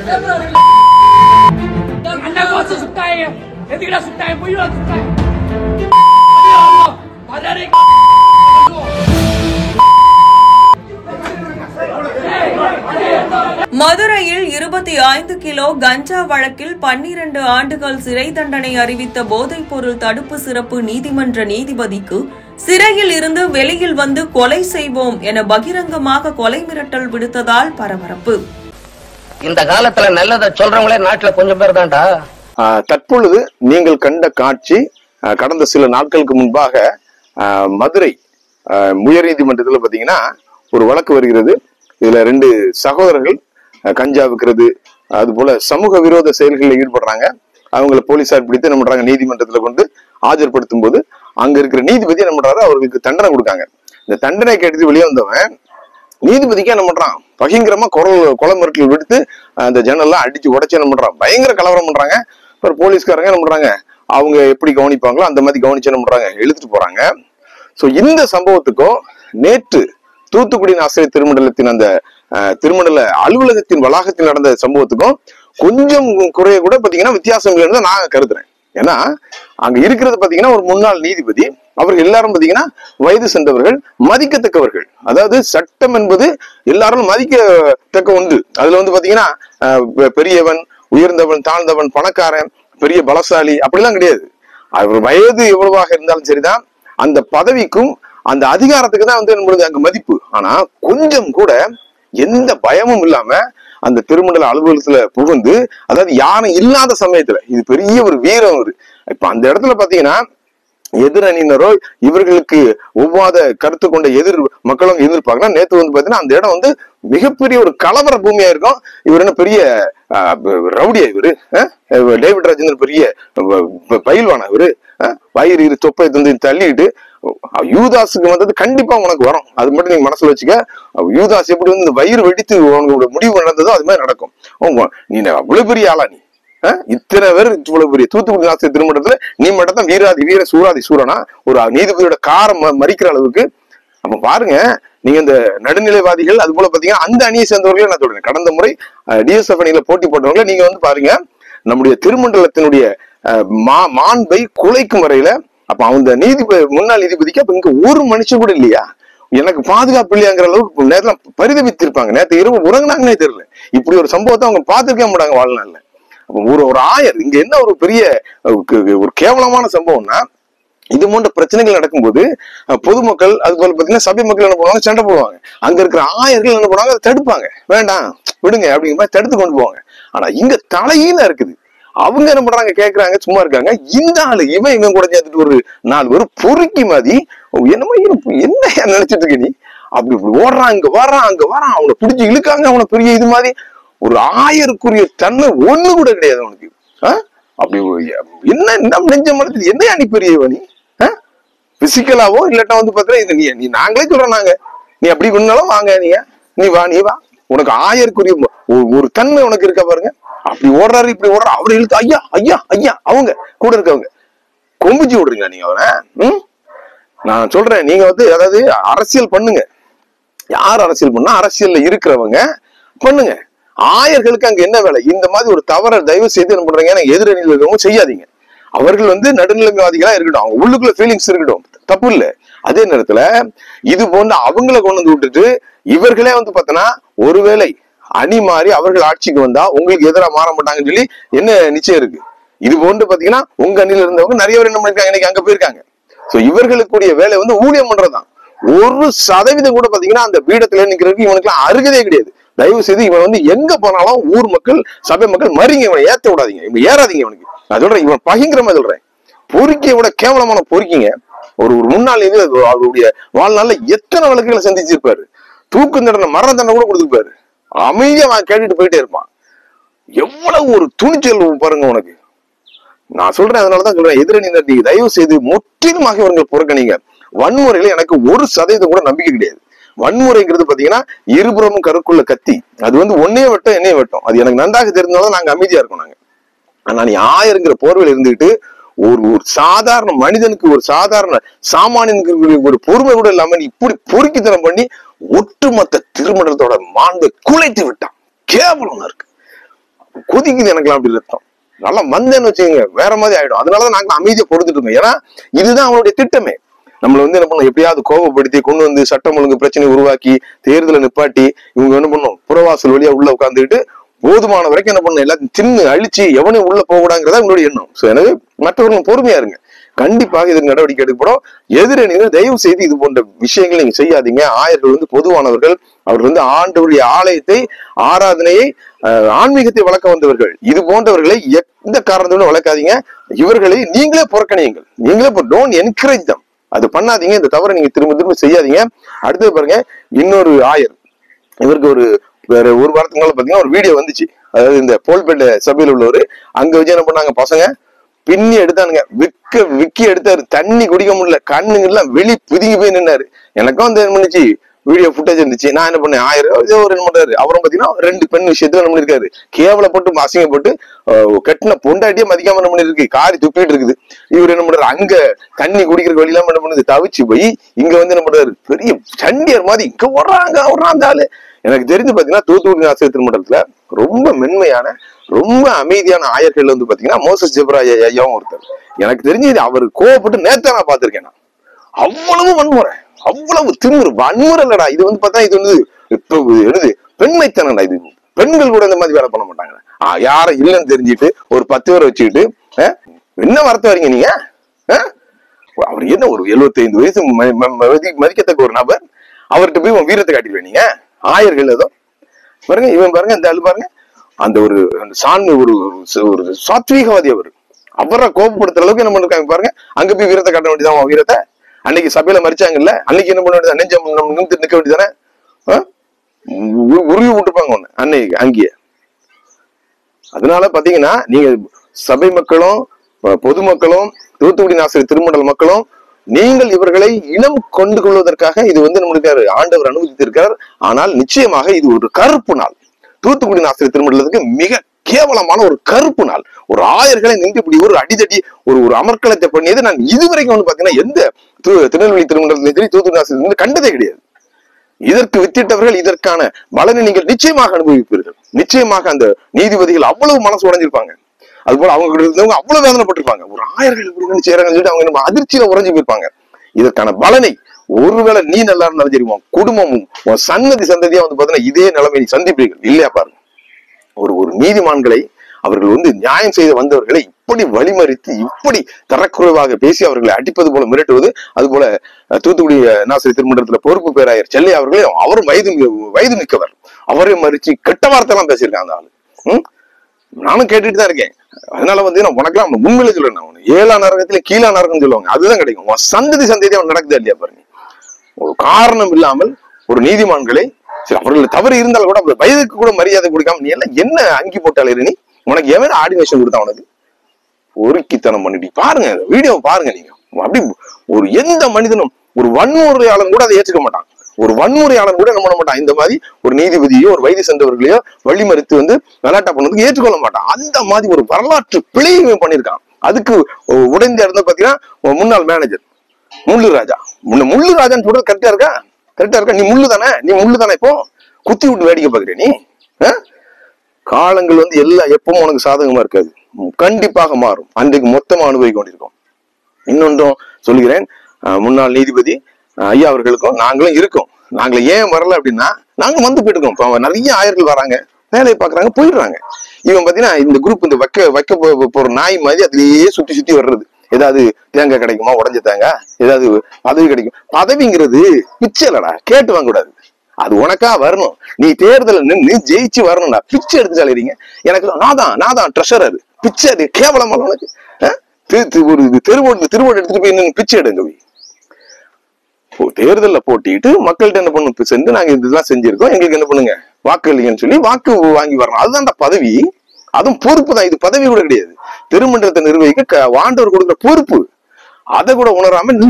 மதுரையில் 25 கிலோ கஞ்சா வழக்கில் 12 ஆண்டுகள் சிறை தண்டனை அறிவித்த போதைப் பொருள் தடுப்பு சிறப்பு நீதிமன்ற நீதிபதிக்கு சிறையில் இருந்து வெளியில் வந்து கொலை செய்வோம் என பகிரங்கமாக கொலை மிரட்டல் விடுத்ததால் பரபரப்பு. இந்த காலத்துல நல்லதை சொல்றவங்களே நாட்டுல கொஞ்சம் பேர் தான்டா. தற்பொழுது நீங்கள் கண்ட காட்சி கடந்த சில நாட்களுக்கு முன்பாக மதுரை உயர் நீதிமன்றத்தில் பாத்தீங்கன்னா ஒரு வழக்கு வருகிறது. இதுல 2 சகோதரர்கள் கஞ்சா விற்கிறது, அது போல சமூக விரோத செயல்களில் ஈடுபடுறாங்க. அவங்களை போலீசார் பிடித்து என்ன பண்றாங்க, நீதிமன்றத்துல கொண்டு ஆஜர்படுத்தும் போது அங்க இருக்கிற நீதிபதி என்ன பண்றாரு, அவர்களுக்கு தண்டனை கொடுக்காங்க. இந்த தண்டனை கேட்டு வெளியே வந்தவன் நீதிபதிக்கு என்ன பண்றான், பயங்கரமா கொலை மிரட்டல் விடுத்து அந்த ஜன்னல்லாம் அடிச்சு உடைச்சு என்ன பண்றான், பயங்கர கலவரம் பண்றாங்க. அப்புறம் போலீஸ்காரங்க என்ன பண்றாங்க, அவங்க எப்படி கவனிப்பாங்களோ அந்த மாதிரி கவனிச்சு என்ன பண்றாங்க, எழுத்துட்டு போறாங்க. சோ இந்த சம்பவத்துக்கும் நேற்று தூத்துக்குடி ஆசிரியர் திருமண்டலத்தின் அந்த திருமண்டல அலுவலகத்தின் வளாகத்தில் நடந்த சம்பவத்துக்கும் கொஞ்சம் குறைய கூட பாத்தீங்கன்னா வித்தியாசம் இல்லைன்னு நான் கருதுறேன். ஏன்னா அங்க இருக்கிறது பாத்தீங்கன்னா ஒரு முன்னாள் நீதிபதி, அவர்கள் எல்லாரும் பாத்தீங்கன்னா வயது சென்றவர்கள், மதிக்கத்தக்கவர்கள். அதாவது சட்டம் என்பது எல்லாரும் மதிக்கத்தக்க ஒன்று. அதுல வந்து பாத்தீங்கன்னா பெரியவன், உயர்ந்தவன், தாழ்ந்தவன், பணக்காரன், பெரிய பலசாலி அப்படிலாம் கிடையாது. அவர் வயது எவ்வளவாக இருந்தாலும் சரிதான், அந்த பதவிக்கும் அந்த அதிகாரத்துக்கு தான் வந்து நம்மளுடைய அங்க மதிப்பு. ஆனா கொஞ்சம் கூட எந்த பயமும் இல்லாம அந்த திருமண்டல அலுவலகத்துல புகுந்து, அதாவது யாரும் இல்லாத சமயத்துல, இது பெரிய ஒரு வீரம். இப்ப அந்த இடத்துல பாத்தீங்கன்னா எதிரணியினரோ இவர்களுக்கு ஒவ்வாத கருத்து கொண்ட எதிர் மக்களும் எதிர்ப்பாங்கன்னா, நேற்று வந்து பாத்தீங்கன்னா அந்த இடம் வந்து மிகப்பெரிய ஒரு கலவர பூமியா இருக்கும். இவர் என்ன பெரிய ரவுடியா, இவரு டேவிட் ராஜேந்திரன் பெரிய பயில்வானா, இவரு வயிறு தொப்பை வந்து தள்ளிட்டு யூதாஸுக்கு வந்தது கண்டிப்பா உனக்கு வரும், அது மட்டும் நீங்க மனசுல வச்சுக்க. யூதாஸ் எப்படி வந்து இந்த வயிறு வெடித்து உனக்கு முடிவு நடந்ததோ அது மாதிரி நடக்கும். நீ அவ்வளவு பெரிய ஆளா, நீ இத்தனை பேர் இவ்வளவு பெரிய தூத்துக்குடி ஆசிரியர் திருமணத்துல நீ மட்டும் தான் வீர சூராதி சூரனா, ஒரு நீதிபதியோட காரம் மறிக்கிற அளவுக்கு. அப்ப பாருங்க, நீங்க இந்த நடுநிலைவாதிகள் அது போல பாத்தீங்கன்னா அந்த அணியை சேர்ந்தவர்களே நான் சொல்றேன். கடந்த முறை டிஎஸ்எஃப் அணியில போட்டி போட்டவங்கள நீங்க வந்து பாருங்க, நம்முடைய திருமண்டலத்தினுடைய மாண்பை குலைக்கும் வரையில. அப்ப அந்த முன்னாள் நீதிபதிக்கு அப்ப இங்க ஒரு மனுஷன் கூட இல்லையா, எனக்கு பாதுகாப்பு இல்லையாங்கிற அளவுக்கு நேரத்துல பரிதவித்திருப்பாங்க. நேற்று இரவு உறங்கினாங்கன்னே தெரியல. இப்படி ஒரு சம்பவத்தை அவங்க பார்த்துருக்க மாட்டாங்க வாழ்நாள்ல. அப்ப ஒரு ஆயர் இங்க என்ன ஒரு பெரிய ஒரு கேவலமான சம்பவம்னா, இது போன்ற பிரச்சனைகள் நடக்கும்போது பொதுமக்கள் அது போல பாத்தீங்கன்னா சபை மக்கள் என்ன பண்ணுவாங்க, சண்டை போடுவாங்க. அங்க இருக்கிற ஆயர்கள் என்ன பண்ணுவாங்க, அதை தடுப்பாங்க, வேண்டாம் விடுங்க அப்படிங்கிற மாதிரி தடுத்து கொண்டு போவாங்க. ஆனா இங்க தலையில இருக்குது, அவங்க என்ன பண்றாங்க, கேட்கறாங்க, சும்மா இருக்காங்க. இந்த ஆளு இவன் கூட சேர்த்துட்டு ஒரு 4 பேர் பொறுக்கி மாதிரி என்னமோ என்ன நினைச்சிட்டு இருக்க நீ, அப்படி ஓடுறான், இங்க வர்றான், அங்க வரான், அவனை பிடிச்சி இழுக்காங்க, அவனை பெரிய இது மாதிரி. ஒரு ஆயருக்குரிய தன்மை ஒண்ணு கூட கிடையாது அவனுக்கு. அப்படி என்ன நெஞ்ச மனத்தில் என்ன அணி பெரியவ நீ, பிசிக்கலாவோ இல்லாட்டா வந்து பாத்தீங்கன்னா இது நீ நாங்களே சொல்றோம், நாங்க நீ அப்படி கொண்டாலும் வாங்க, நீ வா, உனக்கு ஆயருக்குரிய ஒரு தன்மை உனக்கு இருக்க பாருங்க. அப்படி ஓடுறாரு, இப்படி ஓடுறாரு, அவரை இழுத்து ஐயா ஐயா ஐயா, அவங்க கூட இருக்கவங்க கொம்பிச்சு விடுறீங்க நீங்க அவனை. நான் சொல்றேன், நீங்க வந்து அதாவது அரசியல் பண்ணுங்க. யார் அரசியல் பண்ணா, அரசியல்ல இருக்கிறவங்க பண்ணுங்க. ஆயர்களுக்கு அங்க என்ன வேலை? இந்த மாதிரி ஒரு தவறை தயவு செய்து என்ன பண்றீங்க, எதிரணியில் இருக்கவங்க செய்யாதீங்க. அவர்கள் வந்து நடுநிலைவாதிகளா இருக்கட்டும், அவங்க உள்ளுக்குள்ள ஃபீலிங்ஸ் இருக்கட்டும், தப்பு இல்லை. அதே நேரத்துல இது போன்ற அவங்களை கொண்டு வந்து விட்டுட்டு இவர்களே வந்து பாத்தீங்கன்னா ஒருவேளை அணி மாறி அவர்கள் ஆட்சிக்கு வந்தா உங்களுக்கு எதிராக மாற மாட்டாங்கன்னு சொல்லி என்ன நிச்சயம் இருக்கு? இது போன்று பாத்தீங்கன்னா உங்க அணியில இருந்தவங்க நிறைய பேர் என்ன பண்ணிருக்காங்க, இன்னைக்கு அங்க போயிருக்காங்க. சோ இவர்களுக்குரிய வேலை வந்து ஊழியம் பண்றதுதான். 1% கூட பாத்தீங்கன்னா அந்த பீடத்துல நிக்கிறதுக்கு இவனுக்கு அருகதே கிடையாது. தயவு செய்து இவன் வந்து எங்க போனாலும் ஊர் மக்கள், சபை மக்கள் மறிங்க, இவனை ஏத்த விடாதீங்க, இவன் ஏறாதீங்க. இவனுக்கு நான் சொல்றேன், இவன் பகிங்கரமா சொல்றேன். பொறுக்கிய விட கேவலமான பொறுக்கிங்க. ஒரு முன்னாள் இது அவருடைய வாழ்நாள்ல எத்தனை வழக்குகளை சந்திச்சிருப்பாரு. தூக்கு தண்டனை, மரண தண்டனை கூட கொடுத்துருப்பாரு. அமைதியா கேட்டுட்டு போயிட்டே இருப்பான். எவ்வளவு ஒரு துணிச்சல் பாருங்க உனக்கு. நான் சொல்றேன், அதனாலதான் சொல்றேன், எதிரணியினர் நீங்க தயவு செய்து முற்றிலுமாக இவர்கள் புறக்கணிங்க. வன்முறையில எனக்கு 1% கூட நம்பிக்கை கிடையாது. வன்முறைங்கிறது பாத்தீங்கன்னா இருபுறமும் கருக்குள்ள கத்தி, அது வந்து ஒன்னே வெட்டும் என்னைய வெட்டும். அது எனக்கு நன்றாக தெரிஞ்சாலும் நாங்க அமைதியா இருக்கோம். நாங்க ஆனா நீ ஆயருங்கிற போர்வையில் இருந்துகிட்டு ஒரு சாதாரண மனிதனுக்கு, ஒரு சாதாரண சாமானியனுக்கு ஒரு பொறுமை கூட இல்லாம நீ இப்படி பொறுக்கித்தனம் பண்ணி ஒட்டுமொத்த திருமணத்தோட மாண்பை குலைத்து விட்டான். கேவலம் இருக்கு. கொதிக்குது எனக்குலாம் அப்படி ரத்தம். நல்லா வந்தேன்னு வச்சுக்கோங்க வேற மாதிரி ஆயிடும். அதனாலதான் நாங்க அமைதியா பொறுத்துட்டு இருக்கோம். ஏன்னா இதுதான் அவனுடைய திட்டமே. நம்மள வந்து என்ன பண்ணும், எப்படியாவது கோபப்படுத்தி கொண்டு வந்து சட்டம் ஒழுங்கு பிரச்சனை உருவாக்கி தேர்தலை நிப்பாட்டி இவங்க என்ன பண்ணும், புறவாசல் வழியா உள்ள உட்காந்துக்கிட்டு போதுமான வரைக்கும் என்ன பண்ணும், எல்லாத்தையும் தின்னு அழிச்சு எவனையும் உள்ள போகக்கூடாங்கிறதா உங்களுடைய எண்ணம். சோ எனவே மற்றவர்களும் பொறுமையா இருங்க. கண்டிப்பாக இதற்கு நடவடிக்கை எடுக்கப்படும். எதிரணிகள் தயவு செய்து இது போன்ற விஷயங்கள் நீங்க செய்யாதீங்க. ஆயர்கள் வந்து பொதுவானவர்கள். அவர்கள் வந்து ஆண்டவருடைய ஆலயத்தை, ஆராதனையை, ஆன்மீகத்தை வளர்க்க வந்தவர்கள். இது போன்றவர்களை எந்த காரணத்தோடு வளர்க்காதீங்க. இவர்களை நீங்களே புறக்கணியுங்கள். நீங்களே டோன்ட் என்கரேஜ் தம். அது பண்ணாதீங்க. இந்த தவிர நீங்க திரும்ப திரும்ப செய்யாதீங்க. அடுத்தது பாருங்க, இன்னொரு ஆயர், இவருக்கு வேற ஒரு வாரத்துக்கு மேல பாத்தீங்கன்னா ஒரு வீடியோ வந்துச்சு. அதாவது இந்த போல்பேட் சபையில் உள்ளவர் அங்க வச்சு என்ன பண்ணாங்க, பசங்க பின்னி எடுத்தானுங்க, விக்கி எடுத்தாரு. தண்ணி குடிக்க முடியல, கண்ணுங்க எல்லாம் வெளி புதுங்கி போய் நின்னாரு. எனக்கும் அந்த என்ன பண்ணிச்சு, வீடியோ ஃபுட்டேஜ் இருந்துச்சு. நான் என்ன பண்ணேன், ஆயிரம் ஒரு என்ன பண்றாரு. அப்புறம் பாத்தீங்கன்னா 2 பெண் விஷயத்துல என்ன பண்ணிருக்காரு, கேவலப்பட்டு அசிங்கப்பட்டு கட்டின பொண்டாட்டியே மதிக்காம என்ன பண்ணிருக்கு, காரி துப்பிட்டு இருக்குது. இவர் என்ன பண்றாரு, அங்க தண்ணி குடிக்கிற வழியெல்லாம் என்ன பண்ணுது, தவிச்சு போய் இங்க வந்து என்ன பண்றாரு, பெரிய சண்டியர் மாதிரி இங்க வர்றாங்க ஆளு. எனக்கு தெரிஞ்சு பாத்தீங்கன்னா தூத்துக்குடி ஆசிரியர் திருமண்டலத்துல ரொம்ப மென்மையான, ரொம்ப அமைதியான ஆயர்கள் வந்து பாத்தீங்கன்னா மோசஸ் ஜெப்ராய் ஐயாவும் ஒருத்தர். எனக்கு தெரிஞ்சு அவர் கோவப்பட்டு நேத்த நான் பாத்திருக்கேன். நான் அவ்வளவு வன்முறை, அவ்வளவு திமுறை, வன்முறை இல்லடா இது வந்து பார்த்தா, இது வந்து எழுது பெண்மைத்தனடா. இது பெண்கள் கூட இந்த மாதிரி வேலை பண்ண மாட்டாங்க. யாரும் இல்லைன்னு தெரிஞ்சுட்டு ஒரு 10 பேரை வச்சுக்கிட்டு என்ன வரத்த வரீங்க நீங்க? அவர் என்ன ஒரு 75 வயசு மதிக்கத்தக்க ஒரு நபர், அவர்கிட்ட போய் உன் வீரத்தை காட்டிடுவேன் நீங்க? ஆயர்கள் ஏதோ பாருங்க, இவன் பாருங்க, இந்த ஆளு பாருங்க, அந்த ஒரு சாமி ஒரு சாத்வீகவாதி. அவரை கோபப்படுத்துற அளவுக்கு என்ன பண்ணிருக்காங்க பாருங்க. அங்க போய் வீரத்தை காட்ட வேண்டியதான் வீரத்தை. அன்னைக்கு சபையில மறிச்சாங்கல்ல, அன்னைக்கு என்ன பண்ண வேண்டியது, நெஞ்சம் நிமிர்ந்து நிக்க வேண்டியதானே, உருவி விட்டுருப்பாங்க ஒண்ணு அன்னைக்கு அங்கேயே. அதனால பாத்தீங்கன்னா நீங்க சபை மக்களும் பொதுமக்களும் தூத்துக்குடி ஆசிரியர் திருமண்டல மக்களும் நீங்கள் இவர்களை இனம் கொண்டு கொள்வதற்காக இது வந்து நம்மளுக்கு ஆண்டவர் அனுமதித்திருக்கிறார். ஆனால் நிச்சயமாக இது ஒரு கருப்பு நாள். தூத்துக்குடி ஆசிரியர் திருமண்டலத்துக்கு மிக கேவலமான ஒரு கருப்பு நாள். ஒரு ஆயர்களை நின்று இப்படி ஒரு அடிதடி ஒரு அமர்க்களத்தை பண்ணியது நான் இதுவரைக்கும் வந்து பாத்தீங்கன்னா எந்த திருநெல்வேலி திருமண்டலத்திலும் சரி தூத்துக்குடி ஆசிரியர் கண்டதே கிடையாது. இதற்கு வித்திட்டவர்கள் இதற்கான பலனை நீங்கள் நிச்சயமாக அனுபவிப்பீர்கள். நிச்சயமாக அந்த நீதிபதிகள் அவ்வளவு மனசு உடைஞ்சிருப்பாங்க. அது போல அவங்க இருந்தவங்க அவ்வளவு வேதனைப்பட்டிருப்பாங்க. ஒரு ஆயர்கள் செய்யறாங்கன்னு சொல்லிட்டு அவங்க நம்ம அதிர்ச்சியில உறைஞ்சு போயிருப்பாங்க. இதற்கான பலனை ஒருவேளை நீ நல்லா இருந்தாலும் சரி, உன் குடும்பமும் உன் சந்ததியா வந்து பாத்தீங்கன்னா இதே நிலைமை நீ இல்லையா பாருங்க. ஒரு நீதிமான்களை அவர்கள் வந்து நியாயம் செய்து வந்தவர்களை இப்படி வழிமறித்து இப்படி தரக்குறைவாக பேசி அவர்களை அடிப்பது போல மிரட்டுவது. அது போல தூத்துக்குடி ஆசிரியர் திருமண்டலத்துல பொறுப்பு பேராயர் செல்லை அவர்களே, அவரும் வயது மிக்கவர், அவரே மறிச்சு கெட்ட வார்த்தை எல்லாம் பேசியிருக்காங்க அந்த ஆளு. நானும் கேட்டுட்டு தான் இருக்கேன். அதனால வந்து உனக்கெல்லாம் உண்மையில சொல்றேன், 7ஆம் நரகத்துல கீழா நரகம் சொல்லுவாங்க, அதுதான் கிடைக்கும். சந்ததி அவன் நடக்குதா இல்லையா பாருங்க. ஒரு காரணம் இல்லாமல் ஒரு நீதிமான்களை, அவர்கள் தவறு இருந்தாலும் கூட வயதுக்கு கூட மரியாதை கொடுக்காம நீ எல்லாம் என்ன அங்கி போட்டாலே நீ, உனக்கு எவன் ஆர்டினேஷன் கொடுத்தா உனக்கு? ஒருக்கித்தனம் பண்ணிட்டு பாருங்க, வீடியோ பாருங்க. நீங்க அப்படி ஒரு எந்த மனிதனும், ஒரு வன்முறையாளன் கூட அதை ஏற்றுக்க மாட்டான். ஒரு வன்முறையாளன் கூட என்ன பண்ண மாட்டான், இந்த மாதிரி ஒரு நீதிபதியோ ஒரு வயது சென்றவர்களையோ வழிமறித்து வந்து விளையாட்டா பண்ணதுக்கு ஏற்றுக்கொள்ள மாட்டான். அந்த மாதிரி ஒரு வரலாற்று பிழையுமே பண்ணியிருக்கான். அதுக்கு உடைந்த இடத்துல பாத்தீங்கன்னா முன்னாள் மேனேஜர் முள்ளு ராஜான்னு சொல்றது கரெக்டா இருக்கா? நீ முள்ளு தானே இப்போ குத்தி விட்டு வேடிக்கை பாக்குற நீ? காலங்கள் வந்து எப்பவும் உனக்கு சாதகமா இருக்காது, கண்டிப்பாக மாறும். அன்றைக்கு மொத்தமா அனுபவிக்க கொண்டிருக்கோம். இன்னொன்றும் சொல்லுகிறேன், முன்னாள் நீதிபதி ஐயா அவர்களுக்கும் நாங்களும் இருக்கோம். நாங்களும் ஏன் வரல அப்படின்னா, நாங்க வந்து போயிட்டு இருக்கோம். இப்போ நிறைய ஆயர்கள் வராங்க, வேலையை பாக்குறாங்க, போயிடுறாங்க. இவன் பாத்தீங்கன்னா இந்த குரூப் இந்த வைக்க போற நாய் மாதிரி அதுலயே சுத்தி வர்றது. ஏதாவது தேங்காய் கிடைக்குமா, உடஞ்ச தேங்காய், ஏதாவது பதவி கிடைக்கும். பதவிங்கிறது பிச்சை இல்லடா, கேட்டு வாங்க கூடாது. அது உனக்கா வரணும். நீ தேர்தல நின்று ஜெயிச்சு வரணும்டா. பிச்சை எடுத்து சாலிறீங்க. எனக்கு நான் தான் ட்ரெஷரர். பிச்சை அது கேவலமா உனக்கு? ஒரு திருவோடு எடுத்துட்டு போய் நின்று பிச்சை எடுங்க. தேர்தலில் போட்டிட்டு மக்கள்கிட்ட என்ன பண்ணு சென்று நாங்க இதெல்லாம் செஞ்சிருக்கோம், எங்களுக்கு என்ன பண்ணுங்க வாக்கு இல்லைங்கன்னு சொல்லி வாக்கு வாங்கி வரணும். அதுதான்டா பதவி. அதுவும் பொறுப்பு தான். இது பதவி கூட கிடையாது. திருமண்டலத்தை நிர்வகிக்க ஆண்டவர் கொடுக்குற பொறுப்பு. அதை கூட உணராம நீ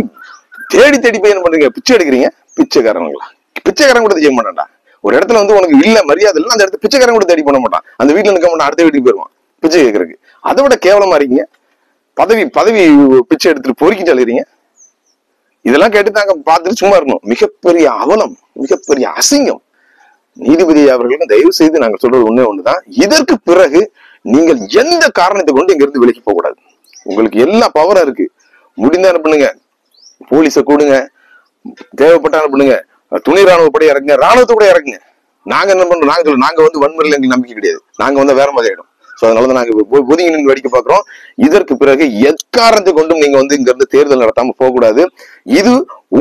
தேடி போய் என்ன பண்றீங்க, பிச்சை எடுக்கிறீங்க. பிச்சைக்காரன் கூட செய்ய மாட்டான்டா. ஒரு இடத்துல வந்து உனக்கு இல்ல மரியாதை இல்லை, அந்த இடத்துல பிச்சைக்காரன் கூட தேடி பண்ண மாட்டான். அந்த வீட்டுல நிற்க மாட்டான், அடுத்த வீட்டுக்கு போயிருவான் பிச்சை கேட்கறதுக்கு. அதை விட கேவலமா இருக்கீங்க. பதவி பிச்சை எடுத்துட்டு பொறுக்கி சொல்லிடுறீங்க. இதெல்லாம் கேட்டு நாங்க பார்த்துட்டு சும்மா இருக்கணும். மிகப்பெரிய அவலம், மிகப்பெரிய அசிங்கம். நீதிபதி அவர்களுக்கு தயவு செய்து நாங்கள் சொல்றது ஒண்ணுதான், இதற்கு பிறகு நீங்கள் எந்த காரணத்தை கொண்டு இங்க இருந்து விலகி போக கூடாது. உங்களுக்கு எல்லா பவரும் இருக்கு, முடிந்தா அனுப்புங்க, போலீஸை கூடுங்க, தேவைப்பட்ட அனுப்புங்க, துணை ராணுவ படை இறக்குங்க, ராணுவத்தை கூட இறக்குங்க. நாங்க என்ன பண்றோம், நாங்க வந்து வன்முறையில் எங்களுக்கு நம்பிக்கை கிடையாது, நாங்க வந்து வேற மாதிரி ஆயிடும். சோ அதனாலதான் நாங்க ஒதுங்கி நின்று வேடிக்கை பாக்குறோம். இதற்கு பிறகு எக்காரணத்தை கொண்டும் நீங்க வந்து இங்க இருந்து தேர்தல் நடத்தாம போக கூடாது. இது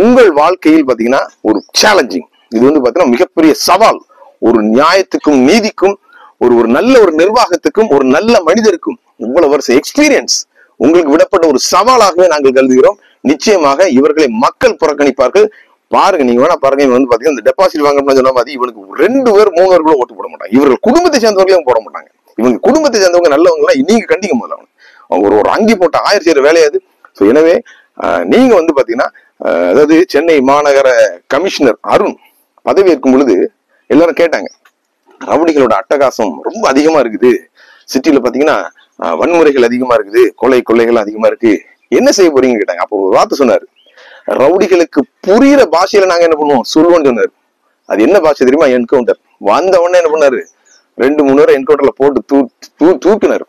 உங்கள் வாழ்க்கையில் பாத்தீங்கன்னா ஒரு சேலஞ்சிங், இது வந்து பாத்தீங்கன்னா மிகப்பெரிய சவால். ஒரு நியாயத்துக்கும் நீதிக்கும், ஒரு நல்ல ஒரு நிர்வாகத்துக்கும், ஒரு நல்ல மனிதருக்கும் இவ்வளவு வருஷம் எக்ஸ்பீரியன்ஸ் உங்களுக்கு விடப்பட்ட ஒரு சவாலாகவே நாங்கள் கருதுகிறோம். நிச்சயமாக இவர்களை மக்கள் புறக்கணிப்பார்கள். பாருங்க, நீங்க வேணா பாருங்க, இவங்க வந்து பாத்தீங்கன்னா இந்த டெபாசிட் வாங்கணும்னு சொன்ன மாதிரி இவனுக்கு 2 பேர் 3 பேர் கூட ஓட்டு போட மாட்டாங்க. இவர்கள் குடும்பத்தை சேர்ந்தவர்களையும் போட மாட்டாங்க. இவங்க குடும்பத்தை சேர்ந்தவங்க நல்லவங்க எல்லாம் நீங்க கண்டிக்க முதல்ல அவங்க ஒரு அங்கி போட்ட 1000 செய்யற வேலையாது. சோ எனவே நீங்க வந்து பாத்தீங்கன்னா அதாவது சென்னை மாநகர கமிஷனர் அருண் பதவியேற்கும் பொழுது எல்லாரும் கேட்டாங்க, ரவுடிகளோட அட்டகாசம் ரொம்ப அதிகமா இருக்குது, சிட்டில பாத்தீங்கன்னா வன்முறைகள் அதிகமா இருக்குது, கொள்ளைகள் அதிகமா இருக்கு, என்ன செய்ய போறீங்கன்னு கேட்டாங்க. அப்போ ஒரு வார்த்தை சொன்னாரு, ரவுடிகளுக்கு புரியுற பாஷையில நாங்க என்ன பண்ணுவோம் சொல்லுவோம்னு சொன்னாரு. அது என்ன பாஷை தெரியுமா? என்கவுண்டர். வந்த உடனே என்ன பண்ணாரு, 2-3 பேரை என்கவுண்டர்ல போட்டு தூக்கினாரு,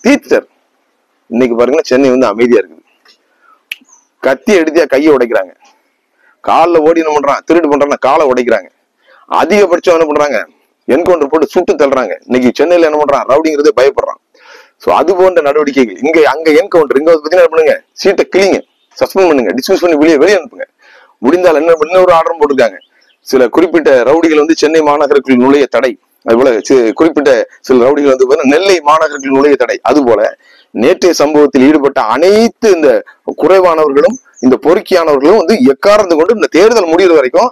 தீர்த்தார். இன்னைக்கு பாருங்கன்னா சென்னை வந்து அமைதியா இருக்குது. கத்தி எடுத்தியா கையை உடைக்கிறாங்க, காலில் ஓடி என்ன பண்றான், திருட்டு பண்றாங்க, காலை உடைக்கிறாங்க. அதிகபட்சம் என்ன பண்றாங்க, என்கவுண்டர் போட்டு சுட்டு தள்ளுறாங்க. இன்னைக்கு சென்னையில என்ன பண்றான், ரவுடிங்கிறது பயப்படுறான். சோ அது போன்ற நடவடிக்கைகள் அங்க என்கவுண்டர், இங்க பாத்தீங்கன்னா என்ன பண்ணுங்க, சீட்டை கிளிங்க, சஸ்பெண்ட் பண்ணுங்க, டிஸ்மிஸ் பண்ணி வெளியே அனுப்புங்க. முடிந்தால் இன்னொரு ஆர்டரும் போட்டிருக்காங்க, சில குறிப்பிட்ட ரவுடிகள் வந்து சென்னை மாநகருக்குள் நுழைய தடை. அதுபோல குறிப்பிட்ட சில ரவுடிகள் வந்து நெல்லை மாநகருக்குள் நுழைய தடை. அதுபோல நேற்றைய சம்பவத்தில் ஈடுபட்ட அனைத்து இந்த குறைவானவர்களும் இந்த பொறுக்கியானவர்களும் வந்து எக்காரணத்தை கொண்டு இந்த தேர்தல் முடிகிற வரைக்கும்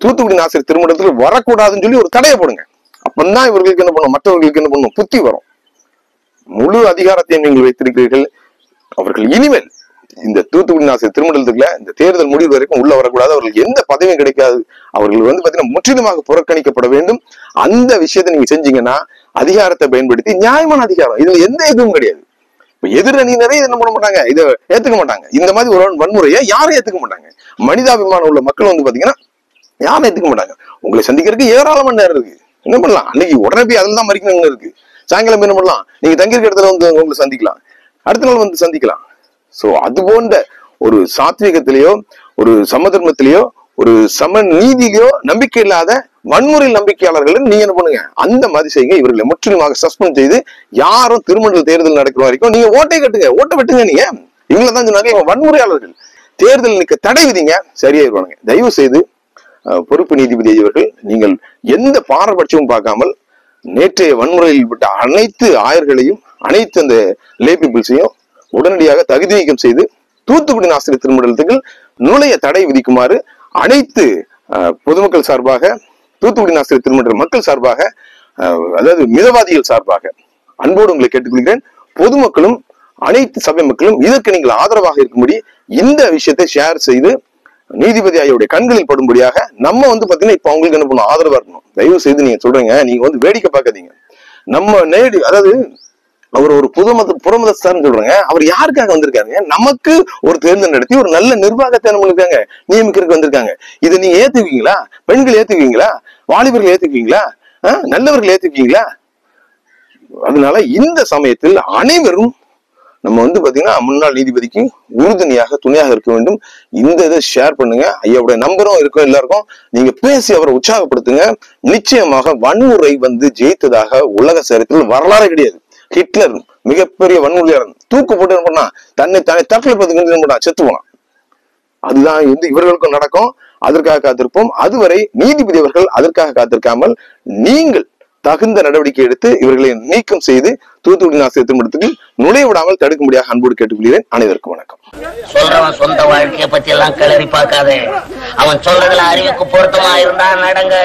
தூத்துக்குடி நாசிரியர் திருமணத்தில் வரக்கூடாதுன்னு சொல்லி ஒரு தடையை போடுங்க. அப்பந்தான் இவர்களுக்கு என்ன பண்ணும், மற்றவர்களுக்கு என்ன பண்ணும், புத்தி வரும். முழு அதிகாரத்தையும் நீங்கள் வைத்திருக்கிறீர்கள். அவர்கள் இனிமேல் இந்த தூத்துக்குடி நாசிரியர் திருமணத்துக்குள்ள இந்த தேர்தல் முடிவு வரைக்கும் உள்ள வரக்கூடாது. அவர்களுக்கு எந்த பதவியும் கிடைக்காது. அவர்கள் வந்து பாத்தீங்கன்னா முற்றிலுமாக புறக்கணிக்கப்பட வேண்டும். அந்த விஷயத்தை நீங்க செஞ்சீங்கன்னா அதிகாரத்தை பயன்படுத்தி, நியாயமான அதிகாரம், இதுல எந்த இதுவும் கிடையாது. எதிரணியினரே என்ன பண்ண மாட்டாங்க, இதை ஏத்துக்க மாட்டாங்க. இந்த மாதிரி ஒரு வன்முறையை யாரும் ஏத்துக்க மாட்டாங்க. மனிதாபிமானம் உள்ள மக்கள் வந்து பாத்தீங்கன்னா யாரும் ஏத்துக்க மாட்டாங்க. உங்களை சந்திக்கிறதுக்கு ஏராளமான நேரம் இருக்கு, என்ன பண்ணலாம், அன்னைக்கு உடனே போய் அதில் தான் மறிக்கணும்னு இருக்கு. சாயங்காலம் என்ன பண்ணலாம், நீங்க தங்கியிருக்க இடத்துல வந்து உங்களை சந்திக்கலாம், அடுத்த நாள் வந்து சந்திக்கலாம். சோ அது போன்ற ஒரு சாத்வீகத்திலேயோ ஒரு சமதர்மத்திலேயோ ஒரு சம நீதியிலேயோ நம்பிக்கை இல்லாத வன்முறை நம்பிக்கையாளர்கள் நீங்க என்ன பண்ணுங்க, அந்த மாதிரி செய்யுங்க. இவர்களை முற்றிலுமாக சஸ்பெண்ட் செய்து யாரும் திருமண தேர்தல் நடக்கிற வரைக்கும் நீங்க ஓட்டை கட்டுங்க, ஓட்ட வெட்டுங்க. நீங்க இவங்களை தான் சொன்னாங்க இவங்க வன்முறையாளர்கள், தேர்தல் நிக்க தடை விதிங்க, சரியாயிருவானுங்க. தயவு செய்து பொறுப்பு நீதிபதி அவர்கள், நீங்கள் எந்த பாரபட்சமும் பார்க்காமல் நேற்றைய வன்முறையில் விட்ட அனைத்து ஆயர்களையும் அனைத்து அந்த லே பீப்புள்ஸையும் உடனடியாக தகுதி நீக்கம் செய்து தூத்துக்குடி நாசிரியர் திருமணத்துக்கு நுழைய தடை விதிக்குமாறு அனைத்து பொதுமக்கள் சார்பாக, தூத்துக்குடி நாசிரியர் திருமண மக்கள் சார்பாக, அதாவது மிதவாதிகள் சார்பாக அன்போடு உங்களை கேட்டுக்கொள்கிறேன். பொதுமக்களும் அனைத்து சபை மக்களும் இதற்கு நீங்கள் ஆதரவாக இருக்கும்படி இந்த விஷயத்தை ஷேர் செய்து நீதிபதி ஐயாவுடைய கண்களில் படும்படியாக நம்ம வந்து பாத்தீங்கன்னா இப்ப அவங்களுக்கு என்ன பண்ணணும், ஆதரவா இருக்கணும். தயவு செய்து நீங்க சொல்றீங்க, நீங்க வந்து வேடிக்கை பார்க்காதீங்க. நம்ம நேரடி, அதாவது அவர் ஒரு புறமதஸ்தார்னு சொல்றாங்க, அவர் யாருக்காக வந்திருக்காங்க, நமக்கு ஒரு தேர்தல் நடத்தி ஒரு நல்ல நிர்வாகத்தை நம்மளுக்காங்க நியமிக்கிறதுக்கு வந்திருக்காங்க. இதை நீங்க ஏத்துக்குவீங்களா? பெண்கள் ஏத்துக்குவீங்களா? வாலிபர்கள் ஏத்துக்குவீங்களா? நல்லவர்கள் ஏத்துக்குவீங்களா? அதனால இந்த சமயத்தில் அனைவரும் நம்ம வந்து பாத்தீங்கன்னா முன்னாள் நீதிபதிக்கு உறுதுணையாக துணையாக இருக்க வேண்டும். இந்த இதை ஷேர் பண்ணுங்க. ஐயாவுடைய நம்பரும் இருக்கும் எல்லாருக்கும். நீங்க பேசி அவரை உற்சாகப்படுத்துங்க. நிச்சயமாக வன்முறை வந்து ஜெயித்ததாக உலக சரித்திரத்தில் வரலாறு கிடையாது. ஹிட்லர் மிகப்பெரிய வன்முறையாளர், தூக்கு போட்டு என்ன பண்ணா, தன்னை தற்கொலை பண்ணா, செத்து போனான். அதுதான் வந்து இவர்களுக்கும் நடக்கும். அதற்காக காத்திருப்போம். அதுவரை நீதிபதி அவர்கள் அதற்காக காத்திருக்காமல் நீங்கள் தகுந்த நடவடிக்கை எடுத்து இவர்களை நீக்கம் செய்து தூத்துக்குடி நாசிரியர் திருமணத்துக்கு நுழைய விடாமல் தடுக்கும்படியாக அன்போடு கேட்டுக்கொள்கிறேன். அனைவருக்கும் வணக்கம். சொல்றவன் சொந்த வாழ்க்கையை பத்தி எல்லாம் கிளறி பார்க்காதே. அவன் சொல்றதுல அறிவுக்கு பொருத்தமா இருந்தா நடங்க.